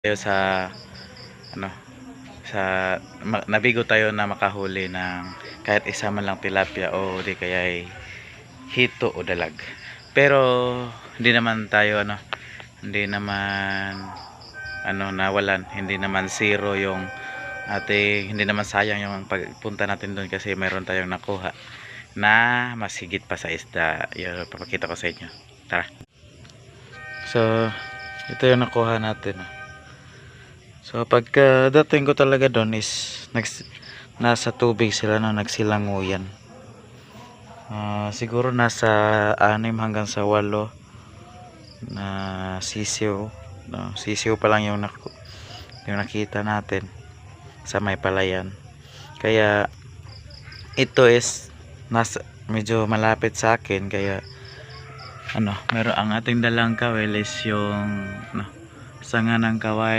tayo sa ano nabigo tayo na makahuli ng kahit isa man lang tilapia o di kaya ay hito o dalag. Pero hindi naman tayo hindi naman nawalan, hindi naman zero yung hindi naman sayang yung pagpunta natin doon kasi mayroon tayong nakuha na mas higit pa sa isda. Yun, papakita ko sa inyo. Tara. So ito yung nakuha natin. So pagka dating ko talaga doon is nasa tubig sila nagsilanguyan. Siguro nasa 6 hanggang sa 8 na sisiw. Sisiw pa lang yung nakita natin sa may palayan. Kaya ito is medyo malapit sa akin, kaya meron ang ating dalang kawil is yung sanga ng kaway.